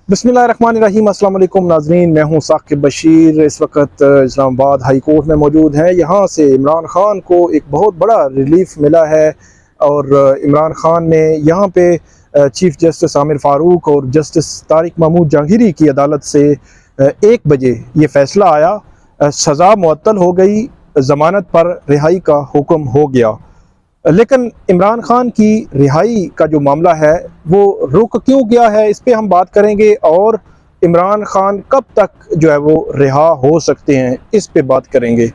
बिस्मिल्लाहिर्रहमानिर्रहीम। अस्सलाम वालेकुम नाज़रीन, मैं हूं साकिब बशीर। इस वक्त इस्लामाबाद हाई कोर्ट में मौजूद हैं। यहाँ से इमरान ख़ान को एक बहुत बड़ा रिलीफ मिला है और इमरान ख़ान ने यहाँ पे चीफ़ जस्टिस आमिर फ़ारूक और जस्टिस तारिक महमूद जहांगीरी की अदालत से 1 बजे ये फ़ैसला आया, सज़ा मुअत्तल हो गई, ज़मानत पर रिहाई का हुक्म हो गया। लेकिन इमरान ख़ान की रिहाई का जो मामला है वो रुक क्यों गया है, इस पे हम बात करेंगे और इमरान ख़ान कब तक जो है वो रिहा हो सकते हैं, इस पे बात करेंगे।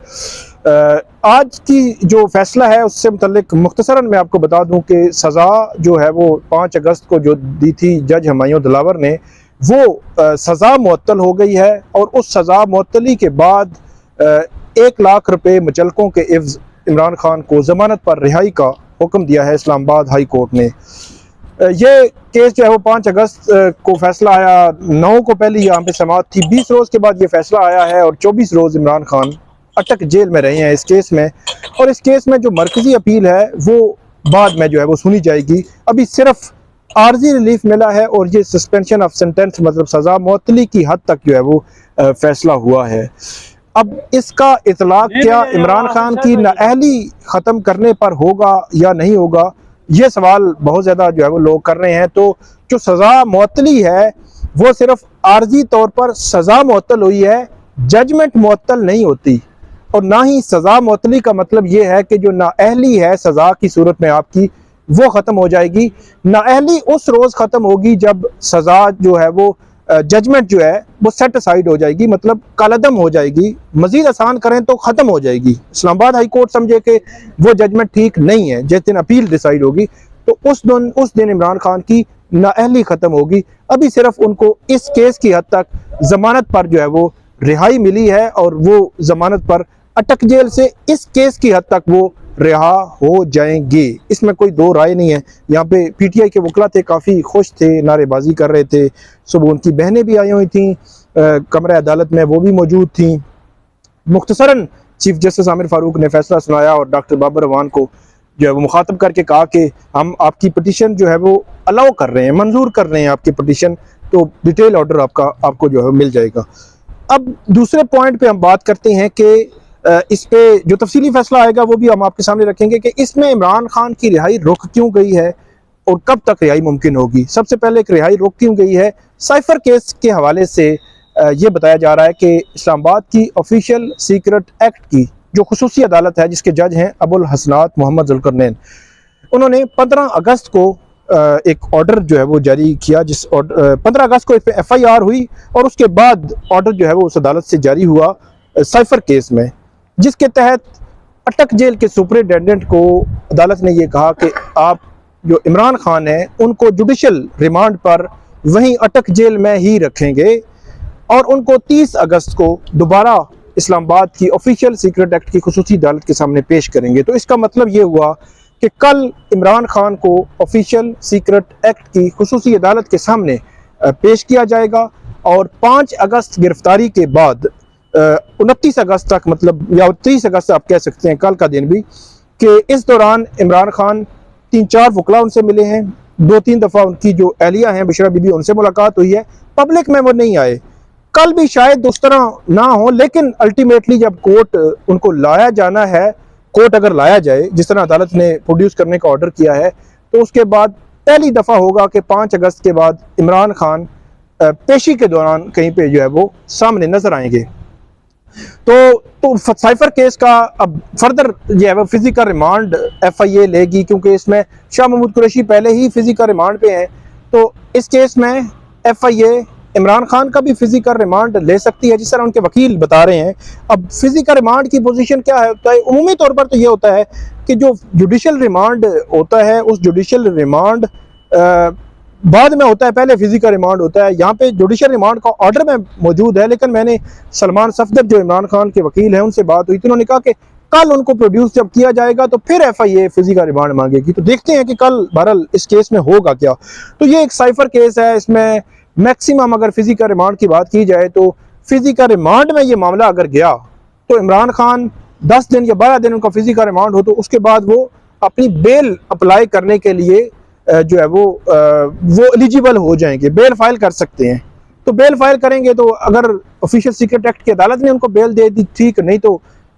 आज की जो फ़ैसला है उससे मुतल्लिक मुख्तसरन मैं आपको बता दूं कि सज़ा जो है वो 5 अगस्त को जो दी थी जज हुमायूं दिलावर ने, वो सज़ा मुअत्तल हो गई है और उस सज़ा मुअत्तली के बाद 1 लाख रुपये मुचलकों के इव्ज़ इमरान ख़ान को ज़मानत पर रिहाई का हुक्म दिया है इस्लामाबाद हाई कोर्ट ने। ये केस जो है वो 5 अगस्त को फ़ैसला आया, 9 को पहले यहाँ पे समाअत थी, 20 रोज़ के बाद ये फ़ैसला आया है और 24 रोज़ इमरान ख़ान अटक जेल में रहे हैं इस केस में। और इस केस में जो मरकज़ी अपील है वो बाद में जो है वो सुनी जाएगी। अभी सिर्फ आर्जी रिलीफ मिला है और ये सस्पेंशन ऑफ सेंटेंस मतलब सज़ा मुअत्तली की हद तक जो है वो फ़ैसला हुआ है। अब इसका इतलाक क्या इमरान ख़ान की नाअहली ख़त्म करने पर होगा या नहीं होगा, ये सवाल बहुत ज़्यादा जो है वो लोग कर रहे हैं। तो जो सज़ा मुअत्तली है वो सिर्फ आर्जी तौर पर सज़ा मुअत्तल हुई है, जजमेंट मुअत्तल नहीं होती। और ना ही सज़ा मुअत्तली का मतलब ये है कि जो नाअहली है सज़ा की सूरत में आपकी, वो ख़त्म हो जाएगी। नाअहली उस रोज़ ख़त्म होगी जब सज़ा जो है वो जजमेंट जो है वो सेट असाइड हो जाएगी, मतलब कलअदम हो जाएगी। मजीद आसान करें तो ख़त्म हो जाएगी। इस्लामाबाद हाई कोर्ट समझे कि वो जजमेंट ठीक नहीं है, जिस दिन अपील डिसाइड होगी तो उस दिन इमरान ख़ान की नाअहली ख़त्म होगी। अभी सिर्फ उनको इस केस की हद तक ज़मानत पर जो है वो रिहाई मिली है और वो ज़मानत पर अटक जेल से इस केस की हद तक वो रिहा हो जाएंगे, इसमें कोई दो राय नहीं है। यहाँ पे पीटीआई के वकला थे, काफ़ी खुश थे, नारेबाजी कर रहे थे। सुबह उनकी बहनें भी आई हुई थी कमरे अदालत में, वो भी मौजूद थी। मुख्तसरन चीफ जस्टिस आमिर फ़ारूक ने फैसला सुनाया और डॉक्टर बाबर रवान को जो है वो मुखातब करके कहा कि हम आपकी पटिशन जो है वो अलाउ कर रहे हैं, मंजूर कर रहे हैं आपकी पटिशन, तो डिटेल ऑर्डर आपको जो है मिल जाएगा। अब दूसरे पॉइंट पे हम बात करते हैं कि इस पे जो तफसीली फैसला आएगा वो भी हम आपके सामने रखेंगे कि इसमें इमरान ख़ान की रिहाई रुक क्यों गई है और कब तक रिहाई मुमकिन होगी। सबसे पहले एक रिहाई रुक क्यों गई है, साइफर केस के हवाले से ये बताया जा रहा है कि इस्लामाबाद की ऑफिशियल सीक्रेट एक्ट की जो खुसूसी अदालत है जिसके जज हैं अबुल हसनात मोहम्मद जुल्करनैन, उन्होंने 15 अगस्त को एक ऑर्डर जो है वो जारी किया। 15 अगस्त को इस पर FIR हुई और उसके बाद ऑर्डर जो है वो उस अदालत से जारी हुआ साइफर केस में, जिसके तहत अटक जेल के सुपरिटेंडेंट को अदालत ने यह कहा कि आप जो इमरान ख़ान है उनको जुडिशल रिमांड पर वहीं अटक जेल में ही रखेंगे और उनको 30 अगस्त को दोबारा इस्लामाबाद की ऑफिशियल सीक्रेट एक्ट की खुसूसी अदालत के सामने पेश करेंगे। तो इसका मतलब ये हुआ कि कल इमरान ख़ान को ऑफिशियल सीक्रेट एक्ट की खुसूसी अदालत के सामने पेश किया जाएगा और 5 अगस्त गिरफ्तारी के बाद 29 अगस्त तक, मतलब या 30 अगस्त आप कह सकते हैं, कल का दिन भी, कि इस दौरान इमरान ख़ान 3-4 वकला उनसे मिले हैं, 2-3 दफ़ा उनकी जो अहलिया हैं बशरा बीबी, उनसे मुलाकात हुई है। पब्लिक में वो नहीं आए, कल भी शायद उस तरह ना हो, लेकिन अल्टीमेटली जब कोर्ट उनको लाया जाना है, कोर्ट अगर लाया जाए जिस तरह अदालत ने प्रोड्यूस करने का ऑर्डर किया है, तो उसके बाद पहली दफ़ा होगा कि 5 अगस्त के बाद इमरान ख़ान पेशी के दौरान कहीं पर जो है वो सामने नज़र आएंगे। तो साइफर केस का अब फर्दर जो है वो फिजिकल रिमांड FIA लेगी, क्योंकि इसमें शाह महमूद कुरैशी पहले ही फिजिकल रिमांड पे हैं। तो इस केस में FIA इमरान ख़ान का भी फिजिकल रिमांड ले सकती है, जिस तरह उनके वकील बता रहे हैं। अब फिजिकल रिमांड की पोजीशन क्या होता है, उमूमी तौर पर तो ये होता है कि जो जुडिशल रिमांड होता है उस जुडिशल रिमांड बाद में होता है, पहले फिजिकल रिमांड होता है। यहाँ पे जुडिशल रिमांड का ऑर्डर में मौजूद है, लेकिन मैंने सलमान सफदर जो इमरान ख़ान के वकील हैं उनसे बात हुई थी, उन्होंने कहा कि कल उनको प्रोड्यूस जब किया जाएगा तो फिर FIA फिजिकल रिमांड मांगेगी। तो देखते हैं कि कल बहरहाल इस केस में होगा क्या। तो ये एक साइफर केस है, इसमें मैक्सिमम अगर फिजिकल रिमांड की बात की जाए तो फिजिकल रिमांड में ये मामला अगर गया तो इमरान ख़ान 10 दिन या 12 दिन उनका फिजिकल रिमांड हो तो उसके बाद वो अपनी बेल अप्लाई करने के लिए जो है वो एलिजिबल हो जाएंगे, बेल फाइल कर सकते हैं। तो बेल फाइल करेंगे, तो अगर ऑफिशियल सीक्रेट एक्ट की अदालत ने उनको बेल दे दी ठीक, नहीं तो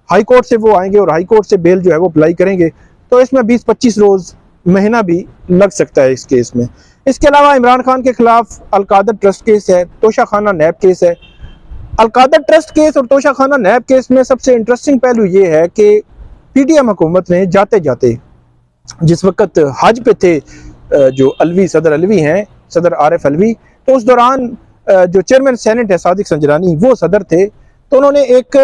हाई कोर्ट से वो आएंगे और हाई कोर्ट से बेल जो है वो अप्लाई करेंगे। तो इसमें 20-25 रोज महीना भी लग सकता है इस केस में। इसके अलावा इमरान खान के खिलाफ अलकादर ट्रस्ट केस है, तोशा खाना नैब केस है। अलकादर ट्रस्ट केस और तोशा खाना नैब केस में सबसे इंटरेस्टिंग पहलू ये है कि पीडीएम हुकूमत ने जाते जाते जिस वक्त हज पे थे जो अलवी सदर अलवी हैं, सदर आरिफ अलवी, तो उस दौरान जो चेयरमैन सेनेट है सादिक संजरानी वो सदर थे, तो उन्होंने एक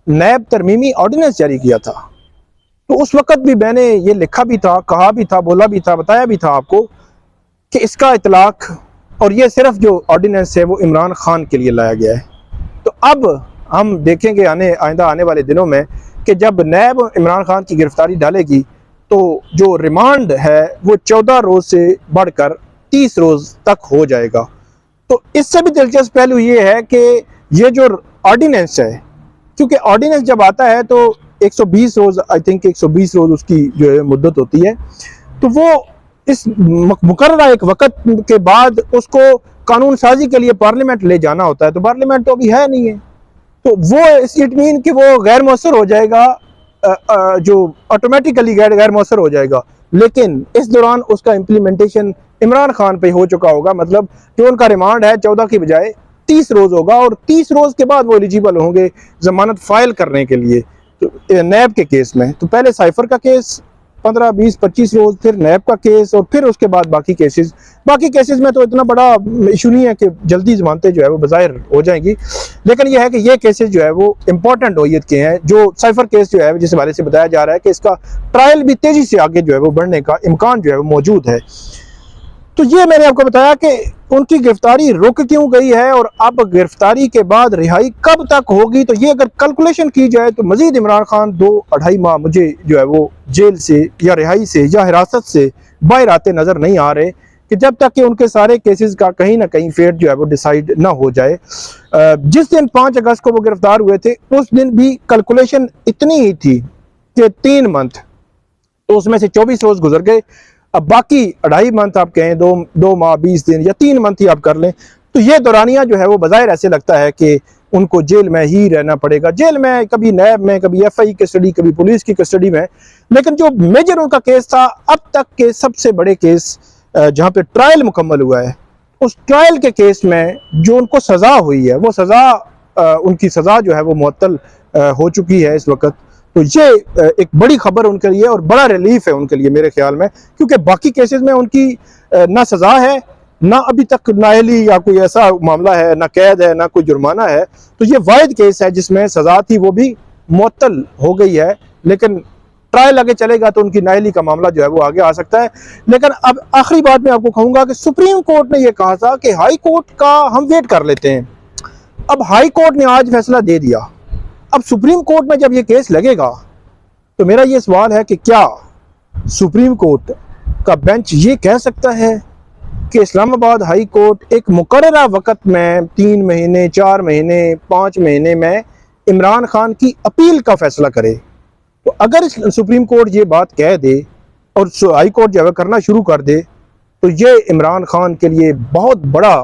नैब तरमीमी ऑर्डिनेंस जारी किया था। तो उस वक्त भी मैंने ये लिखा भी था, कहा भी था, बोला भी था, बताया भी था आपको कि इसका इतलाक और ये सिर्फ जो ऑर्डिनेंस है वो इमरान खान के लिए लाया गया है। तो अब हम देखेंगे आइंदा आने वाले दिनों में कि जब नैब इमरान खान की गिरफ्तारी डालेगी तो जो रिमांड है वो 14 रोज से बढ़कर 30 रोज तक हो जाएगा। तो इससे भी दिलचस्प पहलू ये है कि ये जो ऑर्डिनेंस है, क्योंकि ऑर्डिनेंस जब आता है तो 120 रोज, आई थिंक 120 रोज उसकी जो है मुद्दत होती है, तो वो इस मुकर्ररा एक वक्त के बाद उसको कानून साजी के लिए पार्लियामेंट ले जाना होता है। तो पार्लियामेंट तो अभी है नहीं है, तो वो इट मीन कि वो गैर मौसर हो जाएगा, जो ऑटोमेटिकली गैर मौसर हो जाएगा। लेकिन इस दौरान उसका इम्प्लीमेंटेशन इमरान खान पे हो चुका होगा, मतलब जो उनका रिमांड है 14 की बजाय 30 रोज होगा और 30 रोज के बाद वो एलिजिबल होंगे जमानत फाइल करने के लिए। तो नैब के केस में तो पहले साइफर का केस 15, 20, 25 रोज, फिर नैब का केस और फिर उसके बाद बाकी केसेस में तो इतना बड़ा इशू नहीं है कि जल्दी जमानतें जो है वो बज़ाहिर हो जाएंगी। लेकिन यह है कि ये केसेस जो है वो इंपॉर्टेंट नौइयत के हैं। जो साइफर केस जो है जिस हवाले से बताया जा रहा है कि इसका ट्रायल भी तेजी से आगे जो है वो बढ़ने का इम्कान जो है वो मौजूद है। तो ये मैंने आपको बताया कि उनकी गिरफ्तारी रुक क्यों गई है और अब गिरफ्तारी के बाद रिहाई कब तक होगी। तो ये अगर कैलकुलेशन की जाए तो मजीद इमरान खान 2-2.5 माह मुझे जो है वो जेल से या रिहाई से या हिरासत से बाहर आते नजर नहीं आ रहे, कि जब तक कि उनके सारे केसेस का कहीं ना कहीं फेट जो है वो डिसाइड ना हो जाए। जिस दिन 5 अगस्त को वो गिरफ्तार हुए थे उस दिन भी कैलकुलेशन इतनी ही थी कि 3 मंथ, तो उसमें से 24 रोज गुजर गए। अब बाकी 2.5 मंथ आप कहें, 2 माह 20 दिन या 3 मंथ ही आप कर लें, तो ये दौरानिया जो है वो बज़ाहिर ऐसे लगता है कि उनको जेल में ही रहना पड़ेगा, जेल में, कभी नैब में, कभी एफआई कस्टडी, कभी पुलिस की कस्टडी में। लेकिन जो मेजर उनका केस था, अब तक के सबसे बड़े केस जहाँ पे ट्रायल मुकम्मल हुआ है, उस ट्रायल के केस में जो उनको सज़ा हुई है वो उनकी सज़ा जो है वो मुअत्तल हो चुकी है इस वक्त। तो ये एक बड़ी खबर उनके लिए और बड़ा रिलीफ है उनके लिए मेरे ख्याल में, क्योंकि बाकी केसेस में उनकी ना सज़ा है, ना अभी तक नाअहली या कोई ऐसा मामला है, ना कैद है, ना कोई जुर्माना है। तो ये वाहिद केस है जिसमें सज़ा थी वो भी मुअत्तल हो गई है, लेकिन ट्रायल आगे चलेगा तो उनकी नाअहली का मामला जो है वो आगे आ सकता है। लेकिन अब आखिरी बात मैं आपको कहूँगा कि सुप्रीम कोर्ट ने यह कहा था कि हाई कोर्ट का हम वेट कर लेते हैं। अब हाई कोर्ट ने आज फैसला दे दिया, अब सुप्रीम कोर्ट में जब ये केस लगेगा तो मेरा ये सवाल है कि क्या सुप्रीम कोर्ट का बेंच ये कह सकता है कि इस्लामाबाद हाई कोर्ट एक मुकर्ररा वक्त में 3 महीने, 4 महीने, 5 महीने में इमरान खान की अपील का फैसला करे। तो अगर सुप्रीम कोर्ट ये बात कह दे और हाई कोर्ट जो है करना शुरू कर दे तो ये इमरान खान के लिए बहुत बड़ा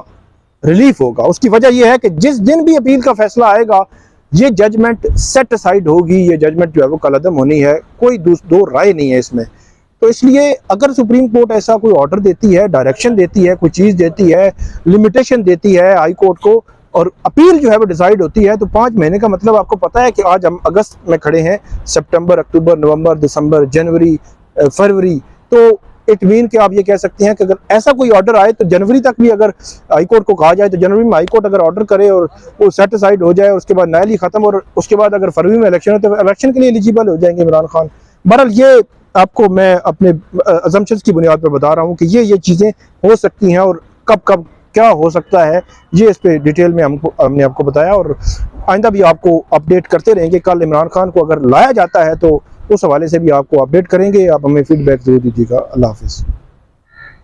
रिलीफ होगा। उसकी वजह यह है कि जिस दिन भी अपील का फैसला आएगा ये जजमेंट सेट असाइड होगी, ये जजमेंट जो है वो कलअदम होनी है, कोई दो राय नहीं है इसमें। तो इसलिए अगर सुप्रीम कोर्ट ऐसा कोई ऑर्डर देती है, डायरेक्शन देती है, कोई चीज़ देती है, लिमिटेशन देती है हाई कोर्ट को, और अपील जो है वो डिसाइड होती है, तो 5 महीने का मतलब आपको पता है कि आज हम अगस्त में खड़े हैं, सितंबर, अक्टूबर, नवंबर, दिसंबर, जनवरी, फरवरी, तो इट मीन कि आप ये कह सकते हैं कि अगर ऐसा कोई ऑर्डर आए तो जनवरी तक भी अगर हाई कोर्ट को कहा जाए तो जनवरी में हाई कोर्ट अगर ऑर्डर करे और वो सेटिसाइड हो जाए, उसके बाद नाअहली खत्म और उसके बाद अगर फरवरी में इलेक्शन हो तो इलेक्शन के लिए एलिजिबल हो जाएंगे इमरान खान। बहरहाल ये आपको मैं अपने अजम्पशंस की बुनियाद पर बता रहा हूँ कि ये चीज़ें हो सकती हैं और कब क्या हो सकता है, ये इस पे डिटेल में हमने आपको बताया और आइंदा भी आपको अपडेट करते रहेंगे। कल इमरान खान को अगर लाया जाता है तो उस हवाले से भी आपको अपडेट करेंगे। आप हमें फीडबैक जरूर दीजिएगा। अल्लाह हाफिज़।